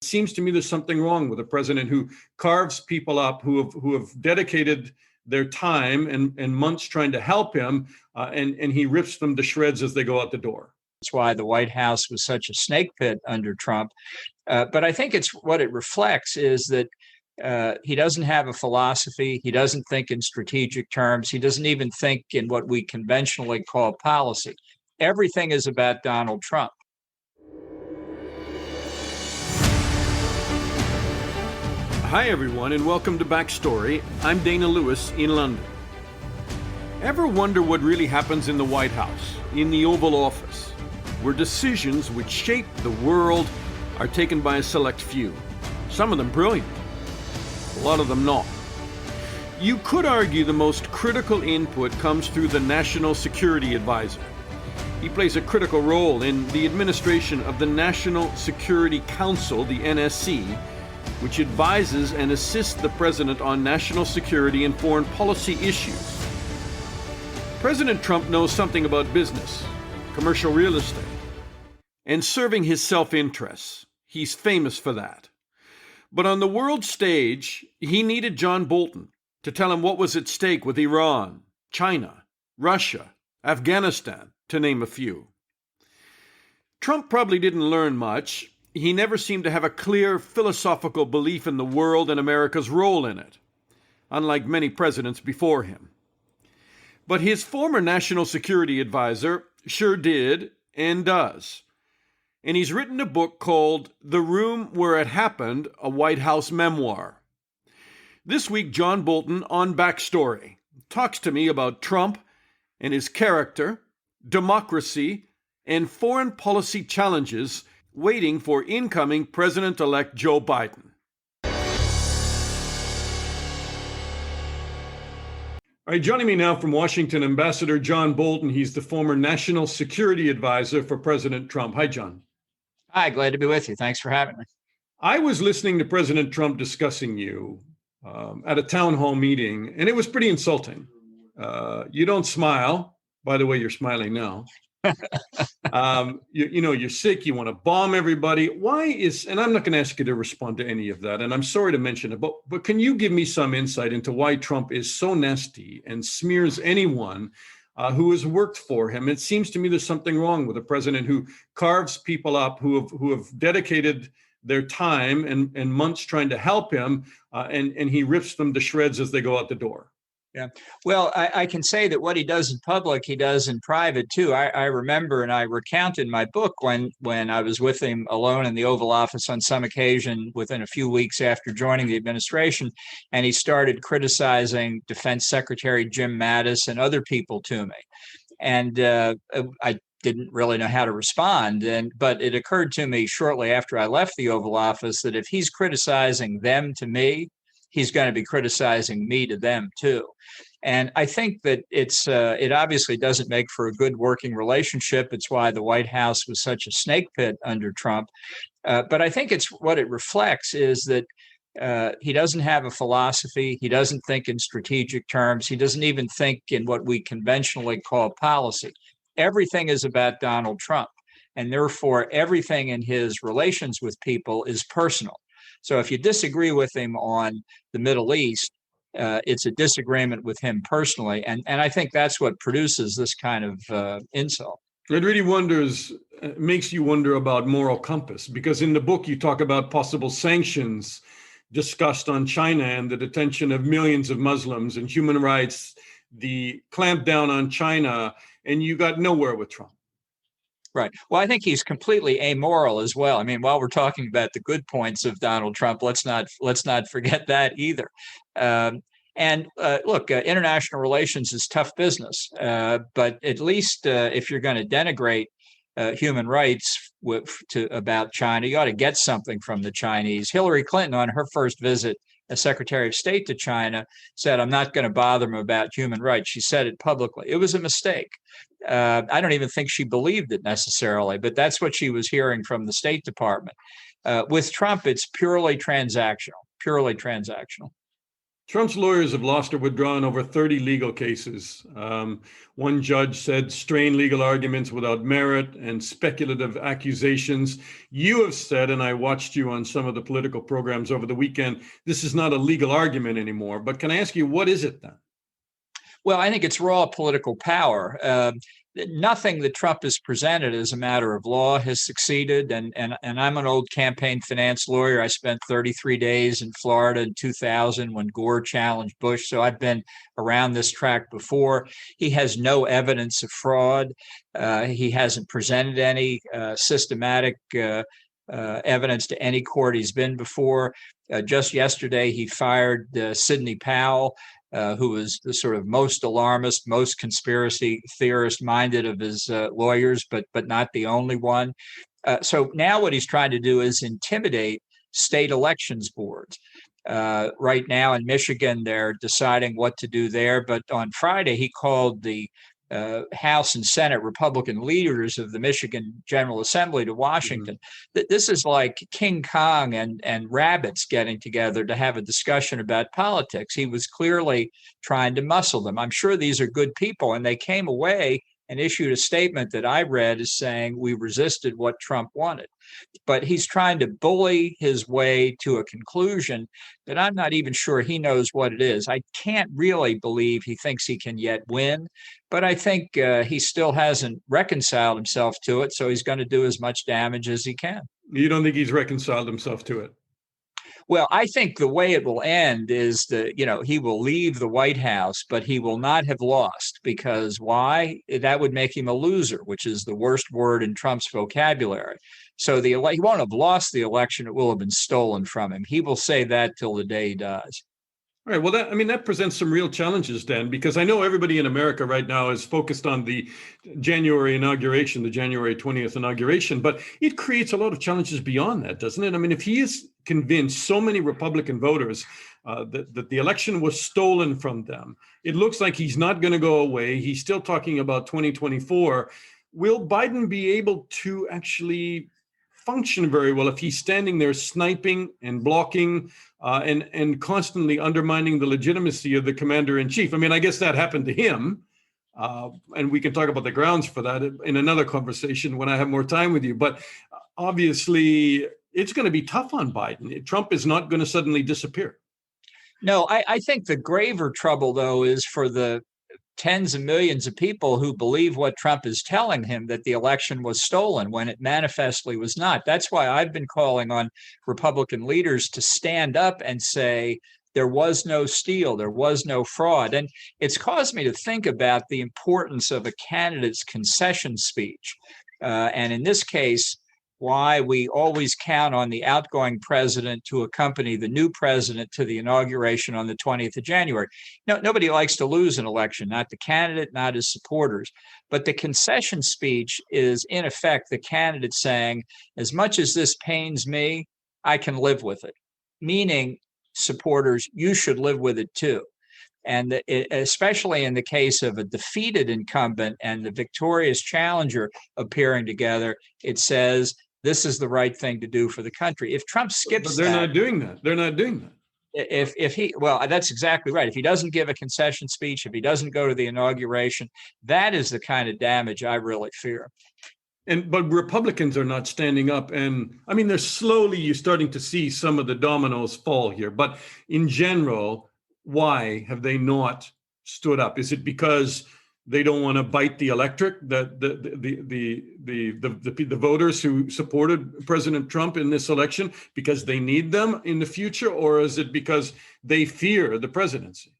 seems to me there's something wrong with a president who carves people up who have dedicated their time and months trying to help him, and he rips them to shreds as they go out the door. That's why the White House was such a snake pit under Trump. But I think it's what it reflects is that he doesn't have a philosophy. He doesn't think in strategic terms. He doesn't even think in what we conventionally call policy. Everything is about Donald Trump. Hi, everyone, and welcome to Backstory. I'm Dana Lewis in London. Ever wonder what really happens in the White House, in the Oval Office, where decisions which shape the world are taken by a select few? Some of them brilliant, a lot of them not. You could argue the most critical input comes through the National Security Advisor. He plays a critical role in the administration of the National Security Council, the NSC, which advises and assists the president on national security and foreign policy issues. President Trump knows something about business, commercial real estate, and serving his self-interests. He's famous for that. But on the world stage, he needed John Bolton to tell him what was at stake with Iran, China, Russia, Afghanistan, to name a few. Trump probably didn't learn much. He never seemed to have a clear philosophical belief in the world and America's role in it, unlike many presidents before him. But his former national security advisor sure did and does. And he's written a book called The Room Where It Happened, a White House memoir. This week, John Bolton on Backstory talks to me about Trump and his character, democracy, and foreign policy challenges waiting for incoming President-elect Joe Biden. All right, joining me now from Washington, Ambassador John Bolton. He's the former National Security Advisor for President Trump. Hi, John. Hi, glad to be with you. Thanks for having me. I was listening to President Trump discussing you at a town hall meeting, and it was pretty insulting. You don't smile. By the way, you're smiling now. You're sick, you want to bomb everybody. And I'm not going to ask you to respond to any of that, and I'm sorry to mention it, but can you give me some insight into why Trump is so nasty and smears anyone who has worked for him? It seems to me there's something wrong with a president who carves people up who have dedicated their time and months trying to help him, and he rips them to shreds as they go out the door. Yeah. Well, I can say that what he does in public, he does in private too. I remember, and I recount in my book when I was with him alone in the Oval Office on some occasion within a few weeks after joining the administration, and he started criticizing Defense Secretary Jim Mattis and other people to me. And I didn't really know how to respond. But it occurred to me shortly after I left the Oval Office that if he's criticizing them to me, he's going to be criticizing me to them too. And I think that it obviously doesn't make for a good working relationship. It's why the White House was such a snake pit under Trump. But I think it's what it reflects is that he doesn't have a philosophy. He doesn't think in strategic terms. He doesn't even think in what we conventionally call policy. Everything is about Donald Trump. And therefore, everything in his relations with people is personal. So if you disagree with him on the Middle East, it's a disagreement with him personally. And I think that's what produces this kind of insult. It really makes you wonder about moral compass, because in the book you talk about possible sanctions discussed on China and the detention of millions of Muslims and human rights, the clampdown on China, and you got nowhere with Trump. Right. Well, I think he's completely amoral as well. I mean, while we're talking about the good points of Donald Trump, let's not forget that either. Look, international relations is tough business, but at least if you're going to denigrate human rights about China, you ought to get something from the Chinese. Hillary Clinton, on her first visit as Secretary of State to China, said, "I'm not going to bother him about human rights." She said it publicly. It was a mistake. I don't even think she believed it necessarily, but that's what she was hearing from the State Department. With Trump, it's purely transactional. Trump's lawyers have lost or withdrawn over 30 legal cases. One judge said strained legal arguments without merit and speculative accusations. You have said, and I watched you on some of the political programs over the weekend, this is not a legal argument anymore. But can I ask you, what is it then? Well, I think it's raw political power. Nothing that Trump has presented as a matter of law has succeeded. And I'm an old campaign finance lawyer. I spent 33 days in Florida in 2000 when Gore challenged Bush. So I've been around this track before. He has no evidence of fraud. He hasn't presented any systematic evidence to any court he's been before. Just yesterday, he fired Sidney Powell, who was the sort of most alarmist, most conspiracy theorist minded of his lawyers, but not the only one. So now what he's trying to do is intimidate state elections boards. Right now in Michigan, they're deciding what to do there. But on Friday, he called the House and Senate Republican leaders of the Michigan General Assembly to Washington. Mm-hmm. This is like King Kong and rabbits getting together to have a discussion about politics. He was clearly trying to muscle them. I'm sure these are good people, and they came away and issued a statement that I read as saying we resisted what Trump wanted. But he's trying to bully his way to a conclusion that I'm not even sure he knows what it is. I can't really believe he thinks he can yet win, but I think he still hasn't reconciled himself to it, so he's going to do as much damage as he can. You don't think he's reconciled himself to it? Well, I think the way it will end is that, he will leave the White House, but he will not have lost, because why? That would make him a loser, which is the worst word in Trump's vocabulary. So he won't have lost the election. It will have been stolen from him. He will say that till the day he dies. All right. Well, that presents some real challenges, Dan, because I know everybody in America right now is focused on the January inauguration, the January 20th inauguration, but it creates a lot of challenges beyond that, doesn't it? I mean, if he is convinced so many Republican voters that the election was stolen from them, it looks like he's not going to go away. He's still talking about 2024. Will Biden be able to actually function very well if he's standing there sniping and blocking and constantly undermining the legitimacy of the commander-in-chief? I mean, I guess that happened to him, and we can talk about the grounds for that in another conversation when I have more time with you. But obviously, it's going to be tough on Biden. Trump is not going to suddenly disappear. No, I think the graver trouble, though, is for the tens of millions of people who believe what Trump is telling him, that the election was stolen when it manifestly was not. That's why I've been calling on Republican leaders to stand up and say there was no steal, there was no fraud. And it's caused me to think about the importance of a candidate's concession speech. And in this case, why we always count on the outgoing president to accompany the new president to the inauguration on the 20th of January. No, nobody likes to lose an election, not the candidate, not his supporters. But the concession speech is, in effect, the candidate saying, as much as this pains me, I can live with it. Meaning, supporters, you should live with it too. And especially in the case of a defeated incumbent and the victorious challenger appearing together, it says, this is the right thing to do for the country. If Trump skips that, not doing that. They're not doing that. If he, well, that's exactly right. If he doesn't give a concession speech, if he doesn't go to the inauguration, that is the kind of damage I really fear. But Republicans are not standing up. And I mean, you're starting to see some of the dominoes fall here. But in general, why have they not stood up? Is it because they don't want to bite the electorate, the voters who supported President Trump in this election, because they need them in the future? Or is it because they fear the presidency?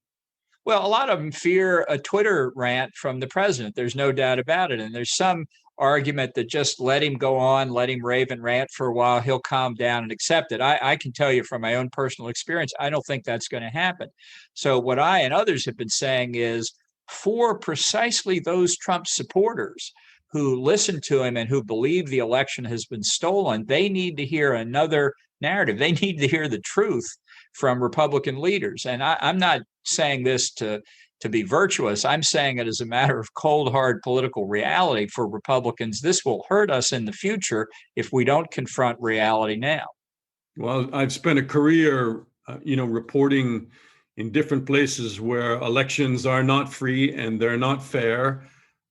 Well, a lot of them fear a Twitter rant from the president. There's no doubt about it. And there's some argument that just let him go on, let him rave and rant for a while, he'll calm down and accept it. I can tell you from my own personal experience, I don't think that's going to happen. So what I and others have been saying is, for precisely those Trump supporters who listen to him and who believe the election has been stolen, they need to hear another narrative. They need to hear the truth from Republican leaders. And I'm not saying this to be virtuous. I'm saying it as a matter of cold, hard political reality for Republicans. This will hurt us in the future if we don't confront reality now. Well, I've spent a career, reporting in different places where elections are not free and they're not fair.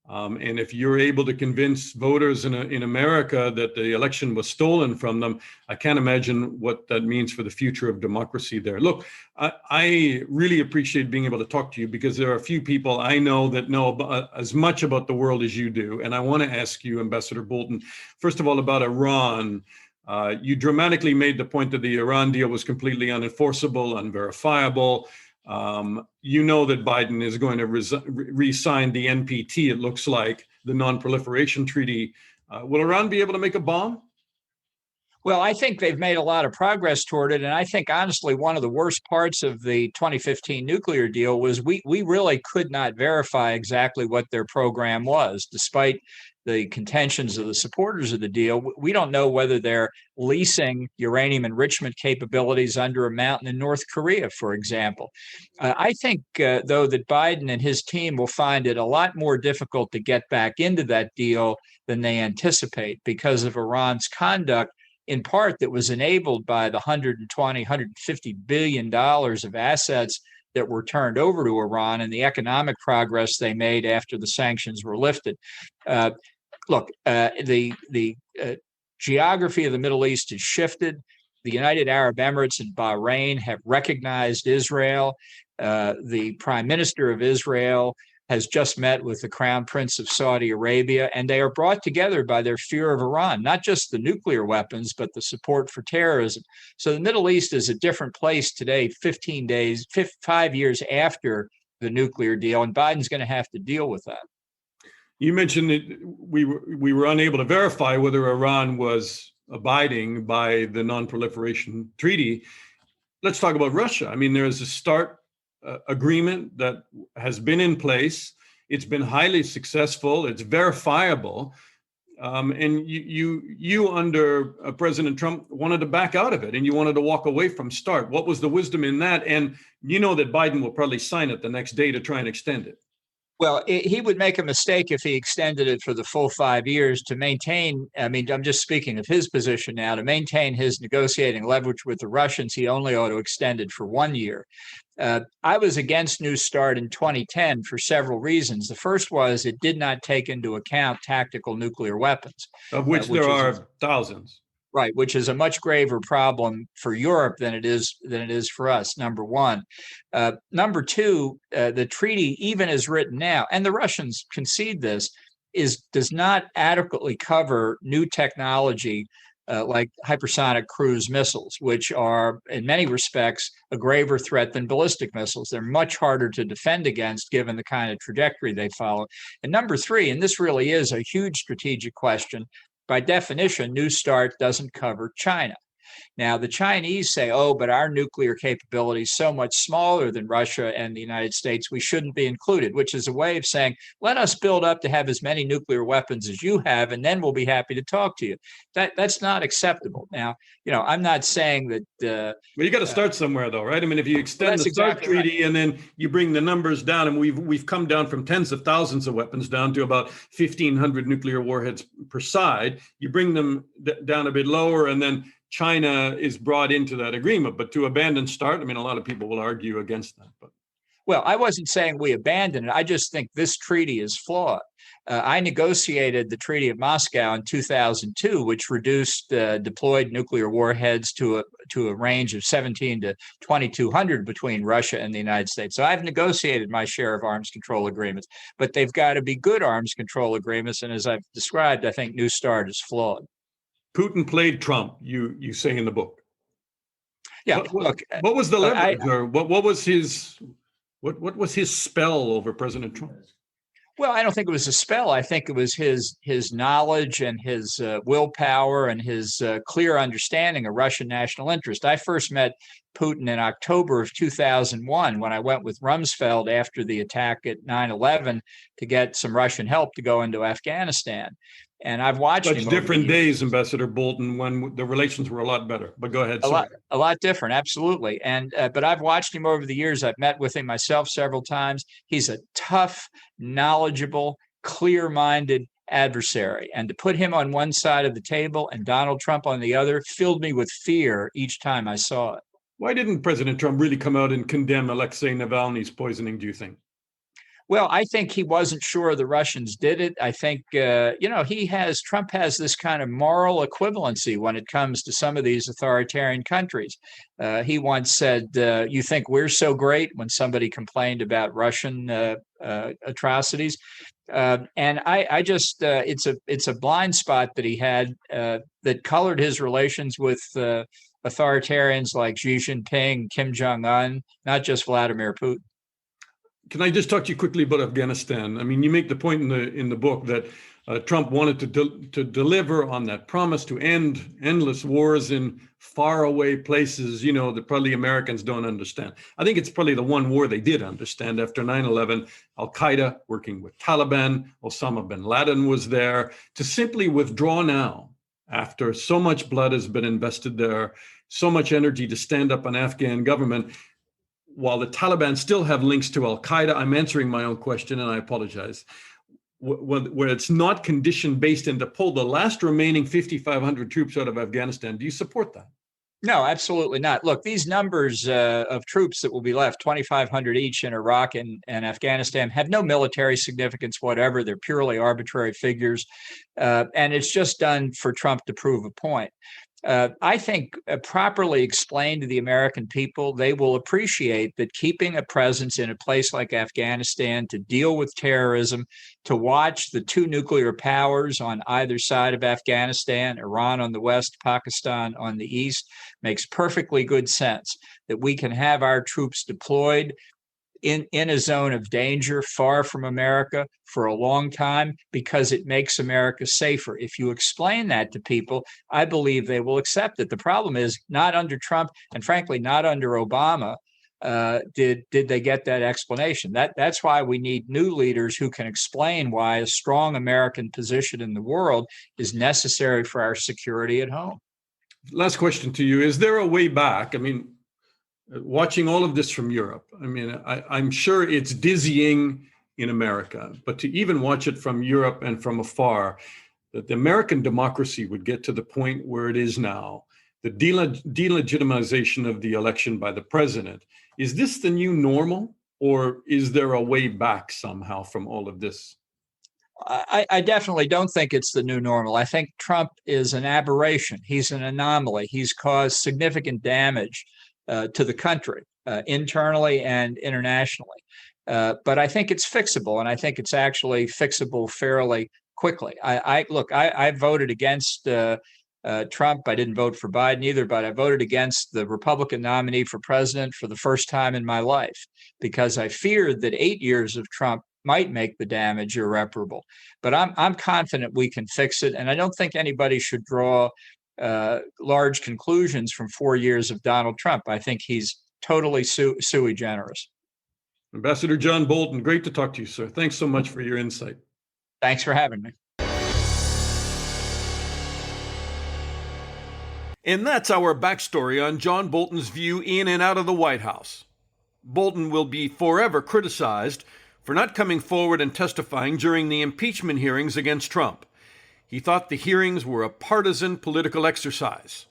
And if you're able to convince voters in America that the election was stolen from them, I can't imagine what that means for the future of democracy there. Look, I really appreciate being able to talk to you, because there are a few people I know that know as much about the world as you do. And I want to ask you, Ambassador Bolton, first of all, about Iran. You dramatically made the point that the Iran deal was completely unenforceable, unverifiable. You know that Biden is going to re-sign the NPT, it looks like, the Non-Proliferation Treaty. Will Iran be able to make a bomb? Well, I think they've made a lot of progress toward it. And I think, honestly, one of the worst parts of the 2015 nuclear deal was we really could not verify exactly what their program was, despite the contentions of the supporters of the deal. We don't know whether they're leasing uranium enrichment capabilities under a mountain in North Korea, for example. I think, though, that Biden and his team will find it a lot more difficult to get back into that deal than they anticipate because of Iran's conduct, in part that was enabled by the $150 billion of assets that were turned over to Iran and the economic progress they made after the sanctions were lifted. Look, the geography of the Middle East has shifted. The United Arab Emirates and Bahrain have recognized Israel. The Prime Minister of Israel has just met with the Crown Prince of Saudi Arabia, and they are brought together by their fear of Iran, not just the nuclear weapons, but the support for terrorism. So the Middle East is a different place today, 5 years after the nuclear deal, and Biden's going to have to deal with that. You mentioned that we were unable to verify whether Iran was abiding by the Non-Proliferation Treaty. Let's talk about Russia. I mean, there is a START agreement that has been in place. It's been highly successful. It's verifiable. And you under President Trump wanted to back out of it, and you wanted to walk away from START. What was the wisdom in that? And you know that Biden will probably sign it the next day to try and extend it. Well, he would make a mistake if he extended it for the full 5 years to maintain. I mean, I'm just speaking of his position now. To maintain his negotiating leverage with the Russians, he only ought to extend it for 1 year. I was against New START in 2010 for several reasons. The first was it did not take into account tactical nuclear weapons, of which there are thousands. Right, which is a much graver problem for Europe than it is for us, number one. Number two, the treaty, even as written now, and the Russians concede this, does not adequately cover new technology like hypersonic cruise missiles, which are, in many respects, a graver threat than ballistic missiles. They're much harder to defend against, given the kind of trajectory they follow. And number three, and this really is a huge strategic question, by definition, New START doesn't cover China. Now, the Chinese say, oh, but our nuclear capability is so much smaller than Russia and the United States, we shouldn't be included, which is a way of saying, let us build up to have as many nuclear weapons as you have, and then we'll be happy to talk to you. That's not acceptable. Now, I'm not saying that. Well, you got to start somewhere, though, right? I mean, if you extend the START treaty and then you bring the numbers down, and we've come down from tens of thousands of weapons down to about 1,500 nuclear warheads per side. You bring them down a bit lower, and then China is brought into that agreement. But to abandon START, I mean, a lot of people will argue against that. But well, I wasn't saying we abandoned it. I just think this treaty is flawed. I negotiated the Treaty of Moscow in 2002, which reduced deployed nuclear warheads to a range of 17 to 2,200 between Russia and the United States. So I've negotiated my share of arms control agreements, but they've got to be good arms control agreements. And as I've described, I think New START is flawed. Putin played Trump, you say in the book. Yeah. What was the leverage, or what was his spell over President Trump? Well, I don't think it was a spell. I think it was his knowledge and his willpower and his clear understanding of Russian national interest. I first met Putin in October of 2001 when I went with Rumsfeld after the attack at 9/11 to get some Russian help to go into Afghanistan. And I've watched him. Different days, Ambassador Bolton, when the relations were a lot better. But go ahead. A lot different, absolutely. And but I've watched him over the years. I've met with him myself several times. He's a tough, knowledgeable, clear-minded adversary. And to put him on one side of the table and Donald Trump on the other filled me with fear each time I saw it. Why didn't President Trump really come out and condemn Alexei Navalny's poisoning, do you think? Well, I think he wasn't sure the Russians did it. I think, Trump has this kind of moral equivalency when it comes to some of these authoritarian countries. He once said, you think we're so great, when somebody complained about Russian atrocities. And I just, it's a blind spot that he had that colored his relations with authoritarians like Xi Jinping, Kim Jong-un, not just Vladimir Putin. Can I just talk to you quickly about Afghanistan? I mean, you make the point in the book that Trump wanted to deliver on that promise to end endless wars in faraway places, that probably Americans don't understand. I think it's probably the one war they did understand after 9/11. Al-Qaeda working with Taliban, Osama bin Laden was there. To simply withdraw now, after so much blood has been invested there, so much energy to stand up an Afghan government, while the Taliban still have links to Al-Qaeda, I'm answering my own question, and I apologize, where it's not condition-based, and to pull the last remaining 5,500 troops out of Afghanistan. Do you support that? No, absolutely not. Look, these numbers of troops that will be left, 2,500 each in Iraq and Afghanistan, have no military significance whatever. They're purely arbitrary figures. And it's just done for Trump to prove a point. I think properly explained to the American people, they will appreciate that keeping a presence in a place like Afghanistan to deal with terrorism, to watch the two nuclear powers on either side of Afghanistan, Iran on the west, Pakistan on the east, makes perfectly good sense. That we can have our troops deployed in a zone of danger far from America for a long time because it makes America safer. If you explain that to people, I believe they will accept it. The problem is not under Trump, and frankly, not under Obama, did they get that explanation. That's why we need new leaders who can explain why a strong American position in the world is necessary for our security at home. Last question to you. Is there a way back? I mean, watching all of this from Europe, I'm sure it's dizzying in America, but to even watch it from Europe and from afar, that the American democracy would get to the point where it is now, the delegitimization of the election by the president, is this the new normal, or is there a way back somehow from all of this? I definitely don't think it's the new normal. I think Trump is an aberration. He's an anomaly. He's caused significant damage to the country, internally and internationally. But I think it's fixable, and I think it's actually fixable fairly quickly. I voted against Trump. I didn't vote for Biden either, but I voted against the Republican nominee for president for the first time in my life because I feared that 8 years of Trump might make the damage irreparable. But I'm confident we can fix it, and I don't think anybody should draw large conclusions from 4 years of Donald Trump. I think he's totally sui generis. Ambassador John Bolton, great to talk to you, sir. Thanks so much for your insight. Thanks for having me. And that's our backstory on John Bolton's view in and out of the White House. Bolton will be forever criticized for not coming forward and testifying during the impeachment hearings against Trump. He thought the hearings were a partisan political exercise.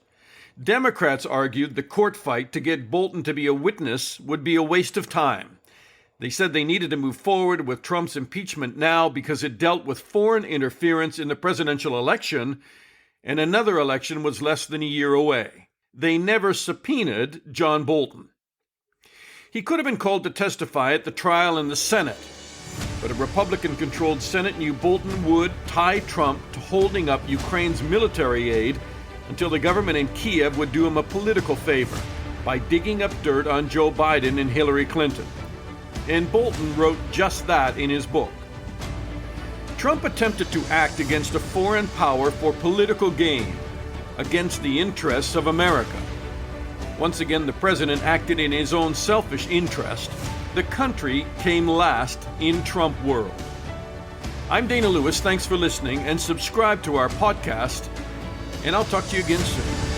Democrats argued the court fight to get Bolton to be a witness would be a waste of time. They said they needed to move forward with Trump's impeachment now because it dealt with foreign interference in the presidential election, and another election was less than a year away. They never subpoenaed John Bolton. He could have been called to testify at the trial in the Senate, but a Republican-controlled Senate knew Bolton would tie Trump to holding up Ukraine's military aid until the government in Kiev would do him a political favor by digging up dirt on Joe Biden and Hillary Clinton. And Bolton wrote just that in his book. Trump attempted to act against a foreign power for political gain, against the interests of America. Once again, the president acted in his own selfish interest. The country came last in Trump world. I'm Dana Lewis. Thanks for listening, and subscribe to our podcast, and I'll talk to you again soon.